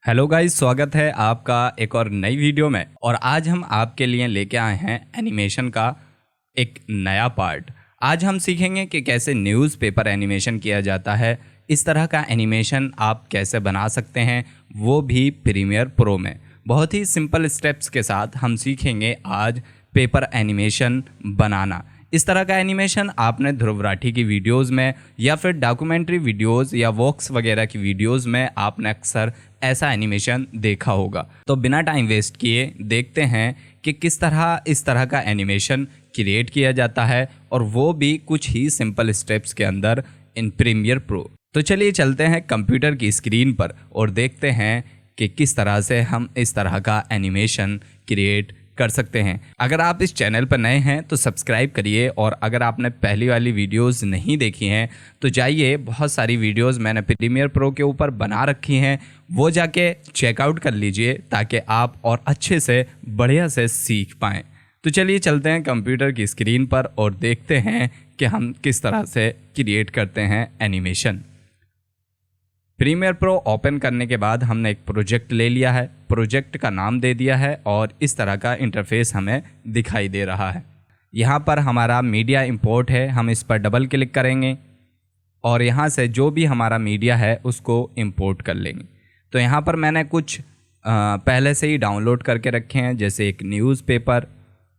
Hello guys, स्वागत है आपका एक और नई वीडियो में। और आज हम आपके लिए लेके आए हैं एनिमेशन का एक नया पार्ट। आज हम सीखेंगे कि कैसे न्यूज़पेपर एनिमेशन किया जाता है। इस तरह का एनिमेशन आप कैसे बना सकते हैं, वो भी प्रीमियर प्रो में। बहुत ही सिंपल स्टेप्स के साथ हम सीखेंगे आज पेपर एनिमेशन बनाना। इस तरह का एनिमेशन आपने ध्रुव राठी की वीडियोस में या फिर डॉक्यूमेंट्री वीडियोस या वॉक्स वगैरह की वीडियोस में आपने अक्सर ऐसा एनिमेशन देखा होगा। तो बिना टाइम वेस्ट किए देखते हैं कि किस तरह इस तरह का एनिमेशन क्रिएट किया जाता है, और वो भी कुछ ही सिंपल स्टेप्स के अंदर इन प्रीमियर प्रो। तो चलिए चलते हैं कंप्यूटर की स्क्रीन पर और देखते हैं कि किस तरह से हम इस तरह का एनिमेशन क्रिएट कर सकते हैं। अगर आप इस चैनल पर नए हैं तो सब्सक्राइब करिए, और अगर आपने पहली वाली वीडियोस नहीं देखी हैं तो जाइए, बहुत सारी वीडियोस मैंने प्रीमियर प्रो के ऊपर बना रखी हैं, वो जाके चेकआउट कर लीजिए ताकि आप और अच्छे से बढ़िया से सीख पाएँ। तो चलिए चलते हैं कंप्यूटर की स्क्रीन पर और देखते हैं कि हम किस तरह से क्रिएट करते हैं एनिमेशन। प्रीमियर प्रो ओपन करने के बाद हमने एक प्रोजेक्ट ले लिया है, प्रोजेक्ट का नाम दे दिया है और इस तरह का इंटरफेस हमें दिखाई दे रहा है। यहाँ पर हमारा मीडिया इंपोर्ट है, हम इस पर डबल क्लिक करेंगे और यहाँ से जो भी हमारा मीडिया है उसको इंपोर्ट कर लेंगे। तो यहाँ पर मैंने कुछ पहले से ही डाउनलोड करके रखे हैं, जैसे एक न्यूज़पेपर,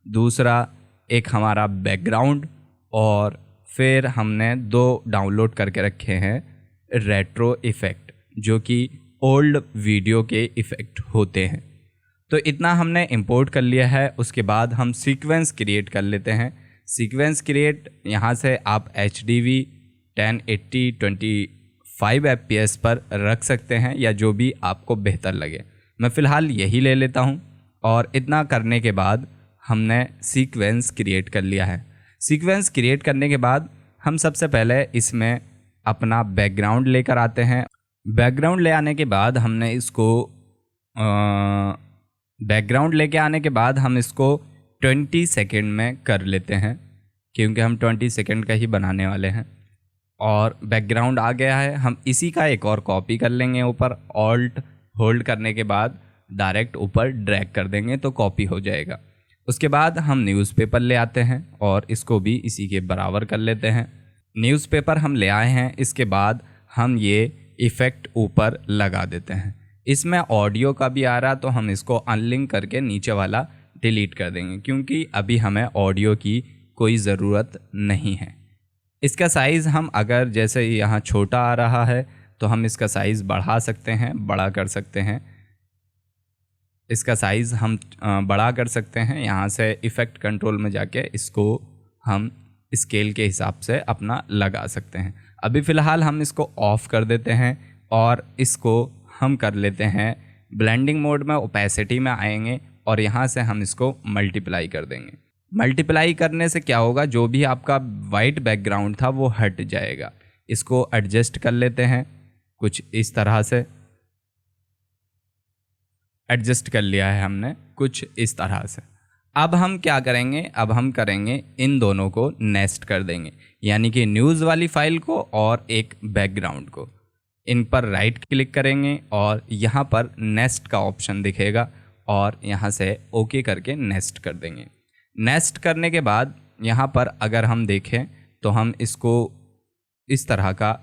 दूसरा एक हमारा बैकग्राउंड, और फिर हमने 2 डाउनलोड करके रखे हैं रेट्रो इफ़ेक्ट, जो कि ओल्ड वीडियो के इफ़ेक्ट होते हैं। तो इतना हमने इंपोर्ट कर लिया है। उसके बाद हम सीक्वेंस क्रिएट कर लेते हैं। सीक्वेंस क्रिएट यहाँ से आप HDV 1080 25 FPS पर रख सकते हैं, या जो भी आपको बेहतर लगे। मैं फ़िलहाल यही ले लेता हूँ। और इतना करने के बाद हमने सीक्वेंस क्रिएट कर लिया है। सीक्वेंस क्रिएट करने के बाद हम सबसे पहले इसमें अपना बैकग्राउंड लेकर आते हैं। बैकग्राउंड ले आने के बाद हमने इसको बैकग्राउंड लेके आने के बाद हम इसको 20 सेकेंड में कर लेते हैं, क्योंकि हम 20 सेकेंड का ही बनाने वाले हैं। और बैकग्राउंड आ गया है, हम इसी का एक और कॉपी कर लेंगे। ऊपर ऑल्ट होल्ड करने के बाद डायरेक्ट ऊपर ड्रैग कर देंगे तो कॉपी हो जाएगा। उसके बाद हम न्यूज़पेपर ले आते हैं और इसको भी इसी के बराबर कर लेते हैं। न्यूज़पेपर हम ले आए हैं, इसके बाद हम ये इफ़ेक्ट ऊपर लगा देते हैं। इसमें ऑडियो का भी आ रहा, तो हम इसको अनलिंक करके नीचे वाला डिलीट कर देंगे, क्योंकि अभी हमें ऑडियो की कोई ज़रूरत नहीं है। इसका साइज़ हम अगर जैसे यहाँ छोटा आ रहा है तो हम इसका साइज़ बढ़ा सकते हैं, बड़ा कर सकते हैं। इसका साइज़ हम बड़ा कर सकते हैं। यहाँ से इफ़ेक्ट कंट्रोल में जाके इसको हम स्केल के हिसाब से अपना लगा सकते हैं। अभी फ़िलहाल हम इसको ऑफ़ कर देते हैं और इसको हम कर लेते हैं ब्लेंडिंग मोड में। ओपेसिटी में आएंगे और यहाँ से हम इसको मल्टीप्लाई कर देंगे। मल्टीप्लाई करने से क्या होगा, जो भी आपका वाइट बैकग्राउंड था वो हट जाएगा। इसको एडजस्ट कर लेते हैं, कुछ इस तरह से एडजस्ट कर लिया है हमने, कुछ इस तरह से। अब हम क्या करेंगे, अब हम करेंगे इन दोनों को नेस्ट कर देंगे, यानी कि न्यूज़ वाली फाइल को और एक बैकग्राउंड को। इन पर राइट क्लिक करेंगे और यहाँ पर नेस्ट का ऑप्शन दिखेगा और यहाँ से ओके करके नेस्ट कर देंगे। नेस्ट करने के बाद यहाँ पर अगर हम देखें तो हम इसको इस तरह का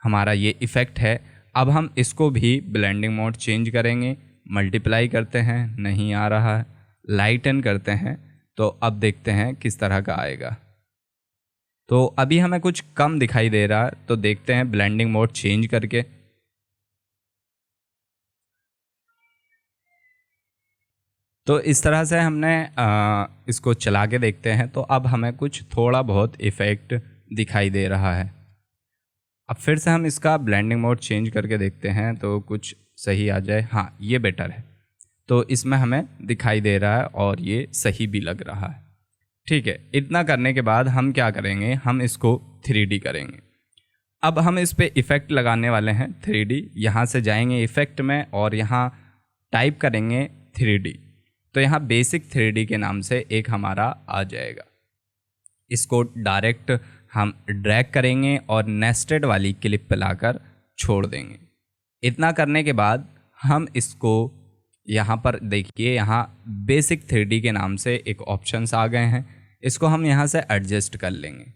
हमारा ये इफ़ेक्ट है। अब हम इसको भी ब्लेंडिंग मोड चेंज करेंगे, मल्टीप्लाई करते हैं, नहीं आ रहा है, लाइटन करते हैं, तो अब देखते हैं किस तरह का आएगा। तो अभी हमें कुछ कम दिखाई दे रहा है, तो देखते हैं ब्लेंडिंग मोड चेंज करके। तो इस तरह से हमने इसको चला के देखते हैं, तो अब हमें कुछ थोड़ा बहुत इफ़ेक्ट दिखाई दे रहा है। अब फिर से हम इसका ब्लेंडिंग मोड चेंज करके देखते हैं तो कुछ सही आ जाए। हाँ, ये बेटर है, तो इसमें हमें दिखाई दे रहा है और ये सही भी लग रहा है। ठीक है, इतना करने के बाद हम क्या करेंगे, हम इसको 3D करेंगे। अब हम इस पे इफ़ेक्ट लगाने वाले हैं 3D। यहाँ से जाएंगे इफ़ेक्ट में और यहाँ टाइप करेंगे 3D। तो यहाँ बेसिक 3D के नाम से एक हमारा आ जाएगा। इसको डायरेक्ट हम ड्रैग करेंगे और नेस्टेड वाली क्लिप पे लाकर छोड़ देंगे। इतना करने के बाद हम इसको यहाँ पर देखिए, यहाँ बेसिक 3D के नाम से एक ऑप्शंस आ गए हैं, इसको हम यहाँ से एडजस्ट कर लेंगे।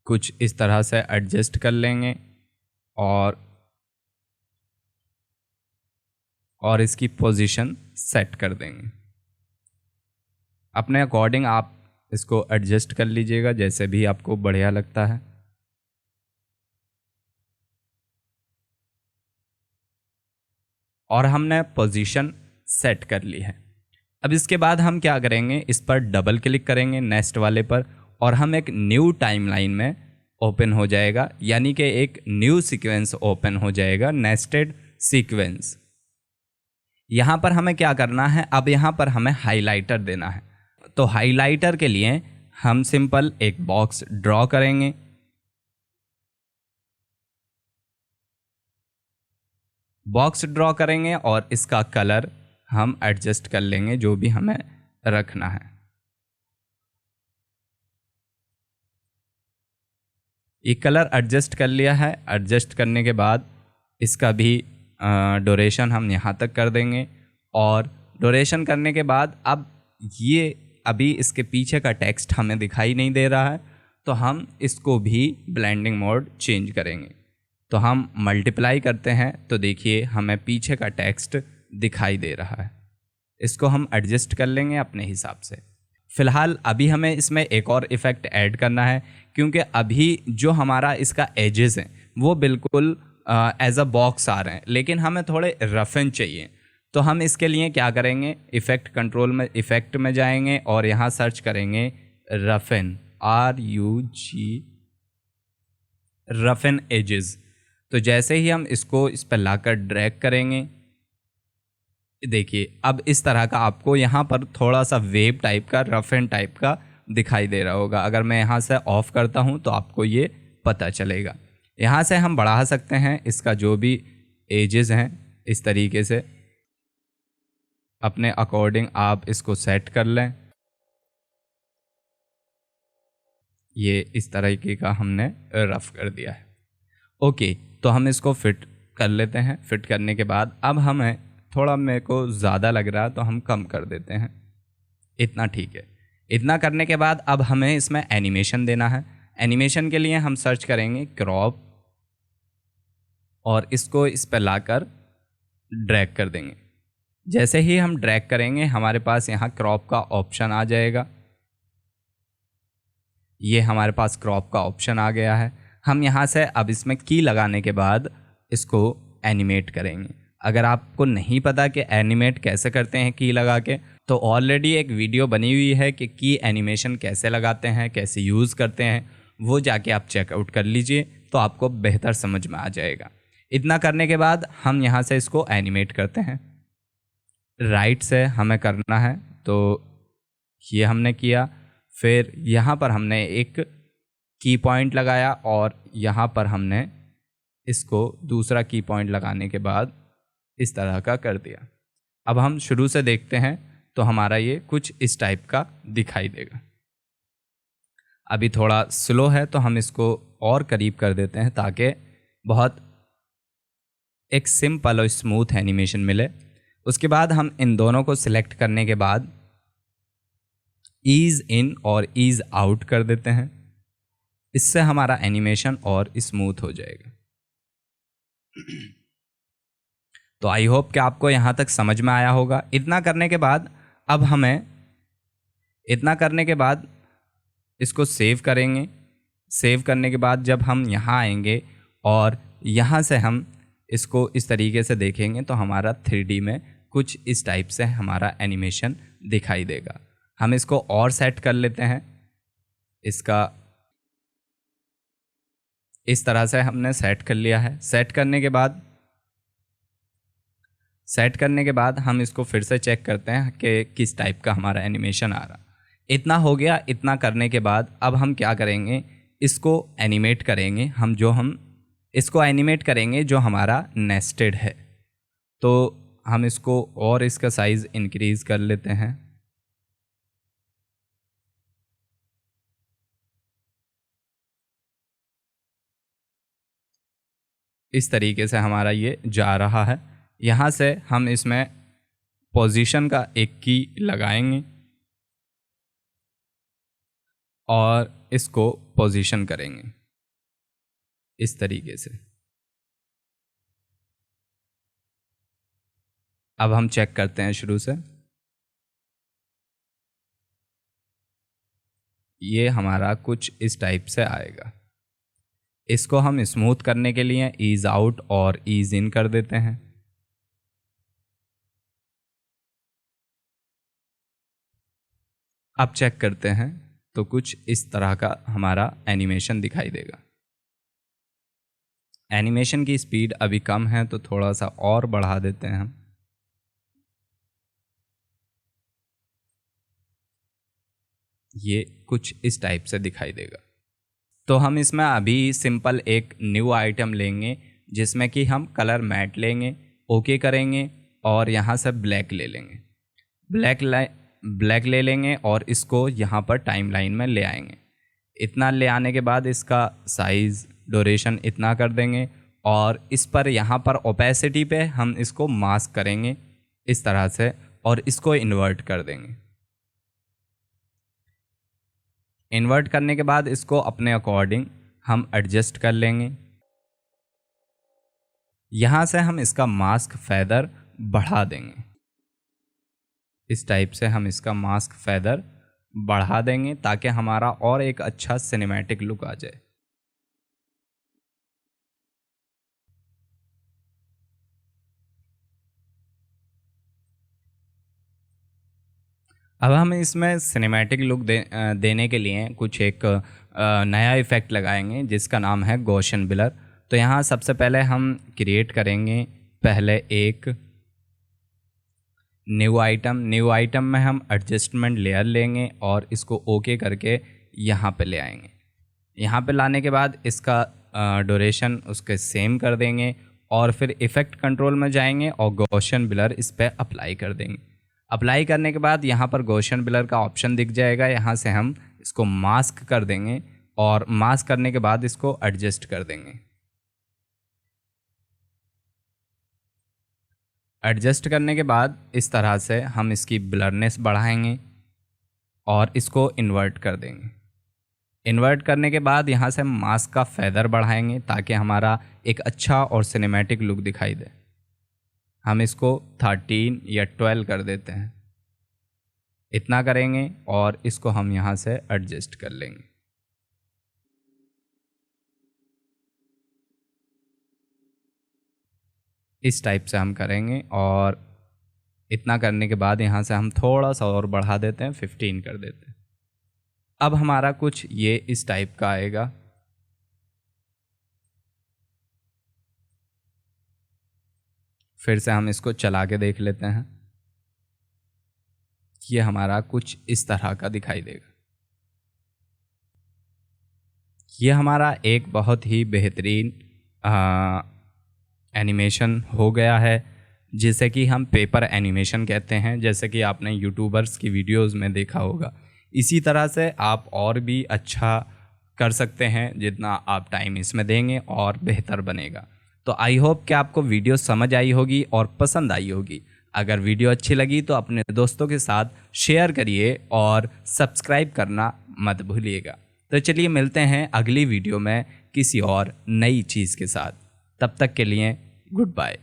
कुछ इस तरह से एडजस्ट कर लेंगे और इसकी पोजीशन सेट कर देंगे। अपने अकॉर्डिंग आप इसको एडजस्ट कर लीजिएगा, जैसे भी आपको बढ़िया लगता है। और हमने पोजीशन सेट कर ली है। अब इसके बाद हम क्या करेंगे, इस पर डबल क्लिक करेंगे नेक्स्ट वाले पर, और हम एक न्यू टाइमलाइन में ओपन हो जाएगा, यानी कि एक न्यू सीक्वेंस ओपन हो जाएगा, नेस्टेड सीक्वेंस। यहाँ पर हमें क्या करना है, अब यहाँ पर हमें हाइलाइटर देना है। तो हाइलाइटर के लिए हम सिंपल एक बॉक्स ड्रॉ करेंगे। बॉक्स ड्रॉ करेंगे और इसका कलर हम एडजस्ट कर लेंगे, जो भी हमें रखना है। ये कलर एडजस्ट कर लिया है। एडजस्ट करने के बाद इसका भी ड्यूरेशन हम यहाँ तक कर देंगे, और ड्यूरेशन करने के बाद अब ये अभी इसके पीछे का टेक्स्ट हमें दिखाई नहीं दे रहा है, तो हम इसको भी ब्लेंडिंग मोड चेंज करेंगे। तो हम मल्टीप्लाई करते हैं तो देखिए हमें पीछे का टेक्स्ट दिखाई दे रहा है। इसको हम एडजस्ट कर लेंगे अपने हिसाब से। फ़िलहाल अभी हमें इसमें एक और इफ़ेक्ट ऐड करना है, क्योंकि अभी जो हमारा इसका एजेस हैं वो बिल्कुल एज अ बॉक्स आ रहे हैं, लेकिन हमें थोड़े रफन चाहिए। तो हम इसके लिए क्या करेंगे, इफ़ेक्ट कंट्रोल में इफ़ेक्ट में जाएंगे और यहाँ सर्च करेंगे रफन, रफन एजेस। तो जैसे ही हम इसको इस पर लाकर ड्रैग करेंगे, देखिए अब इस तरह का आपको यहाँ पर थोड़ा सा वेव टाइप का, रफ एंड टाइप का दिखाई दे रहा होगा। अगर मैं यहाँ से ऑफ करता हूँ तो आपको ये पता चलेगा। यहाँ से हम बढ़ा सकते हैं इसका जो भी एजेस हैं, इस तरीके से अपने अकॉर्डिंग आप इसको सेट कर लें। ये इस तरीके का हमने रफ कर दिया है। ओके, तो हम इसको फिट कर लेते हैं। फिट करने के बाद अब हमें थोड़ा, मेरे को ज़्यादा लग रहा है तो हम कम कर देते हैं, इतना ठीक है। इतना करने के बाद अब हमें इसमें एनिमेशन देना है। एनिमेशन के लिए हम सर्च करेंगे क्रॉप, और इसको इस पर लाकर ड्रैग कर देंगे। जैसे ही हम ड्रैग करेंगे हमारे पास यहाँ क्रॉप का ऑप्शन आ जाएगा। ये हमारे पास क्रॉप का ऑप्शन आ गया है। हम यहाँ से अब इसमें की लगाने के बाद इसको एनिमेट करेंगे। अगर आपको नहीं पता कि एनिमेट कैसे करते हैं की लगा के, तो ऑलरेडी एक वीडियो बनी हुई है कि की एनिमेशन कैसे लगाते हैं, कैसे यूज़ करते हैं, वो जाके आप चेकआउट कर लीजिए, तो आपको बेहतर समझ में आ जाएगा। इतना करने के बाद हम यहाँ से इसको एनिमेट करते हैं। राइट से हमें करना है, तो ये हमने किया। फिर यहाँ पर हमने एक की पॉइंट लगाया और यहाँ पर हमने इसको दूसरा की पॉइंट लगाने के बाद इस तरह का कर दिया। अब हम शुरू से देखते हैं तो हमारा ये कुछ इस टाइप का दिखाई देगा। अभी थोड़ा स्लो है तो हम इसको और करीब कर देते हैं ताकि बहुत एक सिंपल और स्मूथ एनिमेशन मिले। उसके बाद हम इन दोनों को सिलेक्ट करने के बाद ईज़ इन और ईज़ आउट कर देते हैं। इससे हमारा एनिमेशन और स्मूथ हो जाएगा। तो आई होप कि आपको यहाँ तक समझ में आया होगा। इतना करने के बाद अब हमें इसको सेव करेंगे। सेव करने के बाद जब हम यहाँ आएंगे और यहाँ से हम इसको इस तरीके से देखेंगे तो हमारा 3D में कुछ इस टाइप से हमारा एनिमेशन दिखाई देगा। हम इसको और सेट कर लेते हैं। इसका इस तरह से हमने सेट कर लिया है। सेट करने के बाद हम इसको फिर से चेक करते हैं कि किस टाइप का हमारा एनिमेशन आ रहा। इतना हो गया। इतना करने के बाद अब हम क्या करेंगे, इसको एनिमेट करेंगे। हम इसको एनिमेट करेंगे जो हमारा नेस्टेड है। तो हम इसको और इसका साइज़ इंक्रीज़ कर लेते हैं। इस तरीके से हमारा ये जा रहा है। यहाँ से हम इसमें पोजीशन का एक की लगाएंगे और इसको पोजीशन करेंगे इस तरीके से। अब हम चेक करते हैं शुरू से। ये हमारा कुछ इस टाइप से आएगा। इसको हम स्मूथ करने के लिए ईज आउट और ईज इन कर देते हैं। अब चेक करते हैं तो कुछ इस तरह का हमारा एनिमेशन दिखाई देगा। एनिमेशन की स्पीड अभी कम है तो थोड़ा सा और बढ़ा देते हैं हम। ये कुछ इस टाइप से दिखाई देगा। तो हम इसमें अभी सिंपल एक न्यू आइटम लेंगे जिसमें कि हम कलर मैट लेंगे, ओके करेंगे और यहाँ से ब्लैक ले लेंगे। ब्लैक ले लेंगे और इसको यहाँ पर टाइमलाइन में ले आएंगे। इतना ले आने के बाद इसका साइज़ ड्यूरेशन इतना कर देंगे और इस पर यहाँ पर ओपेसिटी पे हम इसको मास्क करेंगे इस तरह से और इसको इन्वर्ट कर देंगे। इन्वर्ट करने के बाद इसको अपने अकॉर्डिंग हम एडजस्ट कर लेंगे। यहाँ से हम इसका मास्क फेदर बढ़ा देंगे। इस टाइप से हम इसका मास्क फेदर बढ़ा देंगे ताकि हमारा और एक अच्छा सिनेमैटिक लुक आ जाए। अब हम इसमें सिनेमैटिक लुक देने के लिए कुछ एक नया इफ़ेक्ट लगाएंगे जिसका नाम है गॉसियन ब्लर। तो यहाँ सबसे पहले हम क्रिएट करेंगे पहले एक न्यू आइटम में हम एडजस्टमेंट लेयर लेंगे और इसको ओके करके यहाँ पे ले आएंगे। यहाँ पे लाने के बाद इसका ड्यूरेशन उसके सेम कर देंगे और फिर इफ़ेक्ट कंट्रोल में जाएंगे और गॉसियन ब्लर इस पर अप्लाई कर देंगे। अप्लाई करने के बाद यहाँ पर गॉसियन ब्लर का ऑप्शन दिख जाएगा। यहाँ से हम इसको मास्क कर देंगे और मास्क करने के बाद इसको एडजस्ट कर देंगे। एडजस्ट करने के बाद इस तरह से हम इसकी ब्लरनेस बढ़ाएंगे और इसको इन्वर्ट कर देंगे। इन्वर्ट करने के बाद यहाँ से हम मास्क का फेदर बढ़ाएंगे ताकि हमारा एक अच्छा और सिनेमैटिक लुक दिखाई दे। हम इसको 13 या 12 कर देते हैं। इतना करेंगे और इसको हम यहाँ से एडजस्ट कर लेंगे। इस टाइप से हम करेंगे और इतना करने के बाद यहाँ से हम थोड़ा सा और बढ़ा देते हैं, 15 कर देते हैं। अब हमारा कुछ ये इस टाइप का आएगा। फिर से हम इसको चला के देख लेते हैं। ये हमारा कुछ इस तरह का दिखाई देगा। ये हमारा एक बहुत ही बेहतरीन एनिमेशन हो गया है जिसे कि हम पेपर एनिमेशन कहते हैं, जैसे कि आपने यूट्यूबर्स की वीडियोस में देखा होगा। इसी तरह से आप और भी अच्छा कर सकते हैं जितना आप टाइम इसमें देंगे और बेहतर बनेगा। तो आई होप कि आपको वीडियो समझ आई होगी और पसंद आई होगी। अगर वीडियो अच्छी लगी तो अपने दोस्तों के साथ शेयर करिए और सब्सक्राइब करना मत भूलिएगा। तो चलिए मिलते हैं अगली वीडियो में किसी और नई चीज़ के साथ। तब तक के लिए गुड बाय।